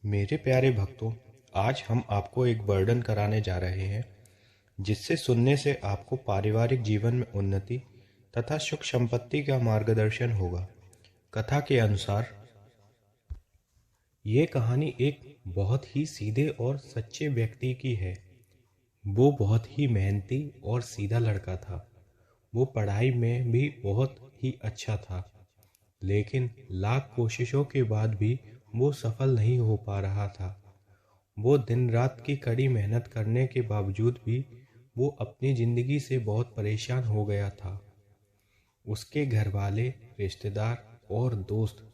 मेरे प्यारे भक्तों, आज हम आपको एक वर्णन कराने जा रहे हैं जिससे सुनने से आपको पारिवारिक जीवन में उन्नति तथा सुख संपत्ति का मार्गदर्शन होगा। कथा के अनुसार ये कहानी एक बहुत ही सीधे और सच्चे व्यक्ति की है। वो बहुत ही मेहनती और सीधा लड़का था। वो पढ़ाई में भी बहुत ही अच्छा था, लेकिन लाख कोशिशों के बाद भी वो सफल नहीं हो पा रहा था। वो दिन रात की कड़ी मेहनत करने के बावजूद भी वो अपनी ज़िंदगी से बहुत परेशान हो गया था। उसके घर वाले, रिश्तेदार और दोस्त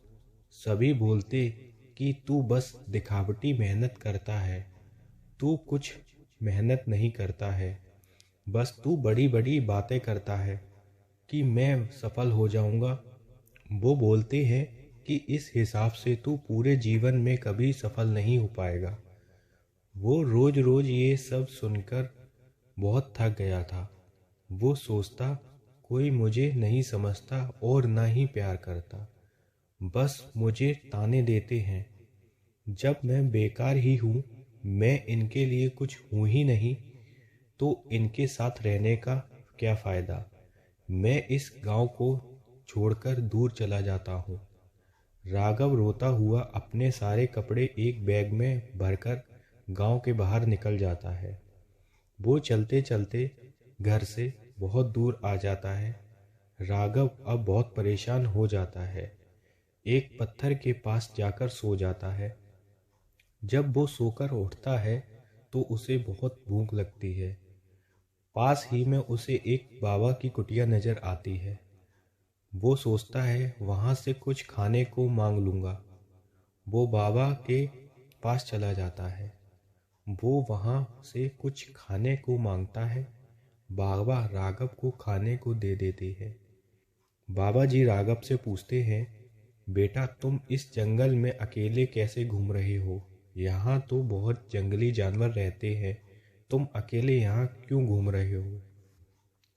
सभी बोलते कि तू बस दिखावटी मेहनत करता है, तू कुछ मेहनत नहीं करता है, बस तू बड़ी बड़ी बातें करता है कि मैं सफल हो जाऊंगा। वो बोलते हैं कि इस हिसाब से तू पूरे जीवन में कभी सफल नहीं हो पाएगा। वो रोज रोज ये सब सुनकर बहुत थक गया था। वो सोचता, कोई मुझे नहीं समझता और ना ही प्यार करता, बस मुझे ताने देते हैं। जब मैं बेकार ही हूँ, मैं इनके लिए कुछ हूँ ही नहीं, तो इनके साथ रहने का क्या फ़ायदा। मैं इस गांव को छोड़कर दूर चला जाता हूँ। राघव रोता हुआ अपने सारे कपड़े एक बैग में भरकर गांव के बाहर निकल जाता है। वो चलते चलते घर से बहुत दूर आ जाता है। राघव अब बहुत परेशान हो जाता है। एक पत्थर के पास जाकर सो जाता है। जब वो सोकर उठता है तो उसे बहुत भूख लगती है। पास ही में उसे एक बाबा की कुटिया नजर आती है। वो सोचता है वहाँ से कुछ खाने को मांग लूँगा। वो बाबा के पास चला जाता है। वो वहाँ से कुछ खाने को मांगता है। बाबा राघव को खाने को दे देते हैं। बाबा जी राघव से पूछते हैं, बेटा तुम इस जंगल में अकेले कैसे घूम रहे हो? यहाँ तो बहुत जंगली जानवर रहते हैं, तुम अकेले यहाँ क्यों घूम रहे हो?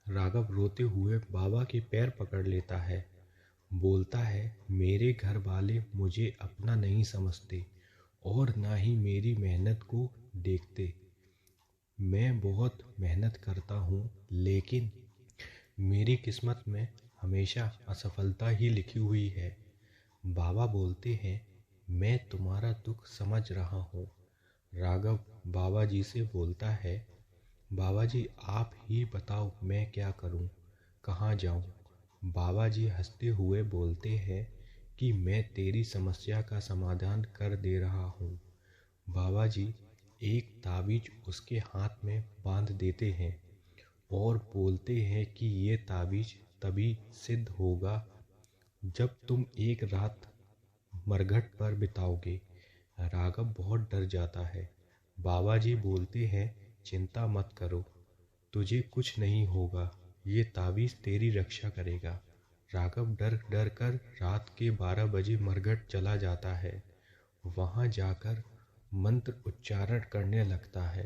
राघव रोते हुए बाबा के पैर पकड़ लेता है। बोलता है, मेरे घर वाले मुझे अपना नहीं समझते और ना ही मेरी मेहनत को देखते। मैं बहुत मेहनत करता हूँ, लेकिन मेरी किस्मत में हमेशा असफलता ही लिखी हुई है। बाबा बोलते हैं, मैं तुम्हारा दुख समझ रहा हूँ। राघव बाबा जी से बोलता है, बाबा जी आप ही बताओ मैं क्या करूँ, कहाँ जाऊँ? बाबा जी हंसते हुए बोलते हैं कि मैं तेरी समस्या का समाधान कर दे रहा हूँ। बाबा जी एक ताबीज उसके हाथ में बांध देते हैं और बोलते हैं कि ये ताबीज तभी सिद्ध होगा जब तुम एक रात मरघट पर बिताओगे। राघव बहुत डर जाता है। बाबा जी बोलते हैं, चिंता मत करो, तुझे कुछ नहीं होगा, ये ताबीज़ तेरी रक्षा करेगा। राघव डर डर कर रात के 12 बजे मरघट चला जाता है। वहाँ जाकर मंत्र उच्चारण करने लगता है।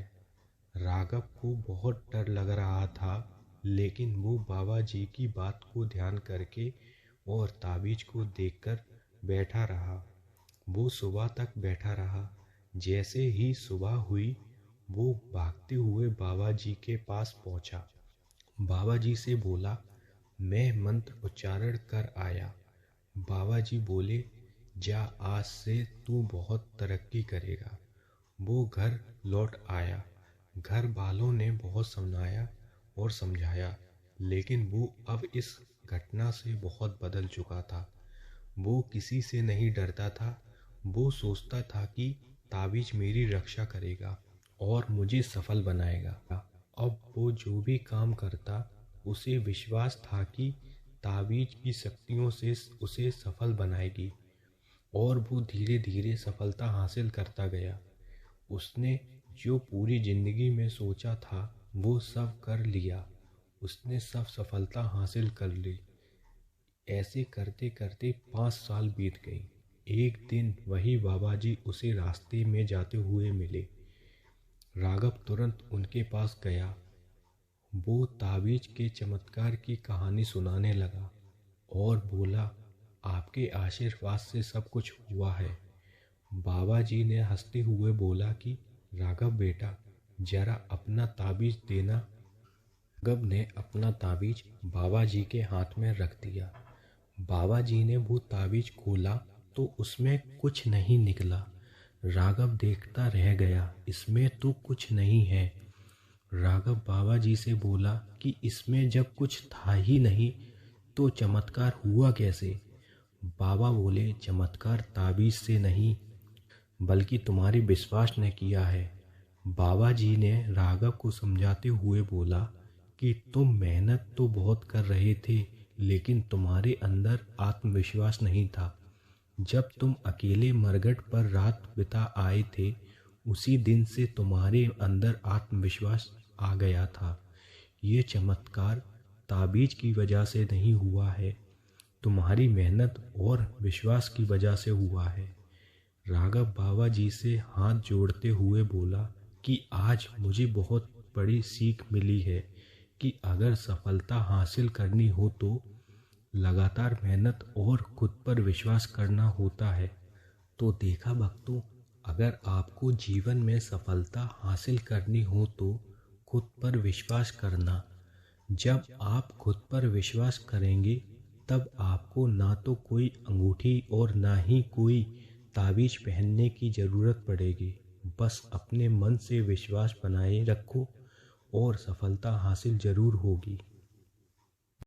राघव को बहुत डर लग रहा था, लेकिन वो बाबा जी की बात को ध्यान करके और ताबीज को देखकर बैठा रहा। वो सुबह तक बैठा रहा। जैसे ही सुबह हुई, वो भागते हुए बाबा जी के पास पहुंचा। बाबा जी से बोला, मैं मंत्र उच्चारण कर आया। बाबा जी बोले, जा आज से तू बहुत तरक्की करेगा। वो घर लौट आया। घर वालों ने बहुत समझाया और समझाया, लेकिन वो अब इस घटना से बहुत बदल चुका था। वो किसी से नहीं डरता था। वो सोचता था कि ताबीज मेरी रक्षा करेगा और मुझे सफल बनाएगा। अब वो जो भी काम करता, उसे विश्वास था कि ताबीज की शक्तियों से उसे सफल बनाएगी, और वो धीरे धीरे सफलता हासिल करता गया। उसने जो पूरी जिंदगी में सोचा था वो सब कर लिया। उसने सब सफलता हासिल कर ली। ऐसे करते करते 5 साल बीत गई। एक दिन वही बाबा जी उसे रास्ते में जाते हुए मिले। राघव तुरंत उनके पास गया। वो ताबीज के चमत्कार की कहानी सुनाने लगा और बोला, आपके आशीर्वाद से सब कुछ हुआ है। बाबा जी ने हंसते हुए बोला कि राघव बेटा, जरा अपना ताबीज देना। राघव ने अपना ताबीज बाबा जी के हाथ में रख दिया। बाबा जी ने वो ताबीज खोला तो उसमें कुछ नहीं निकला। राघव देखता रह गया, इसमें तो कुछ नहीं है। राघव बाबा जी से बोला कि इसमें जब कुछ था ही नहीं तो चमत्कार हुआ कैसे? बाबा बोले, चमत्कार ताबीज से नहीं बल्कि तुम्हारे विश्वास ने किया है। बाबा जी ने राघव को समझाते हुए बोला कि तुम मेहनत तो बहुत कर रहे थे, लेकिन तुम्हारे अंदर आत्मविश्वास नहीं था। जब तुम अकेले मरघट पर रात बिता आए थे, उसी दिन से तुम्हारे अंदर आत्मविश्वास आ गया था। ये चमत्कार ताबीज की वजह से नहीं हुआ है, तुम्हारी मेहनत और विश्वास की वजह से हुआ है। राघव बाबा जी से हाथ जोड़ते हुए बोला कि आज मुझे बहुत बड़ी सीख मिली है कि अगर सफलता हासिल करनी हो तो लगातार मेहनत और खुद पर विश्वास करना होता है। तो देखा भक्तों, अगर आपको जीवन में सफलता हासिल करनी हो तो खुद पर विश्वास करना। जब आप खुद पर विश्वास करेंगे तब आपको ना तो कोई अंगूठी और ना ही कोई ताबीज पहनने की ज़रूरत पड़ेगी। बस अपने मन से विश्वास बनाए रखो और सफलता हासिल ज़रूर होगी।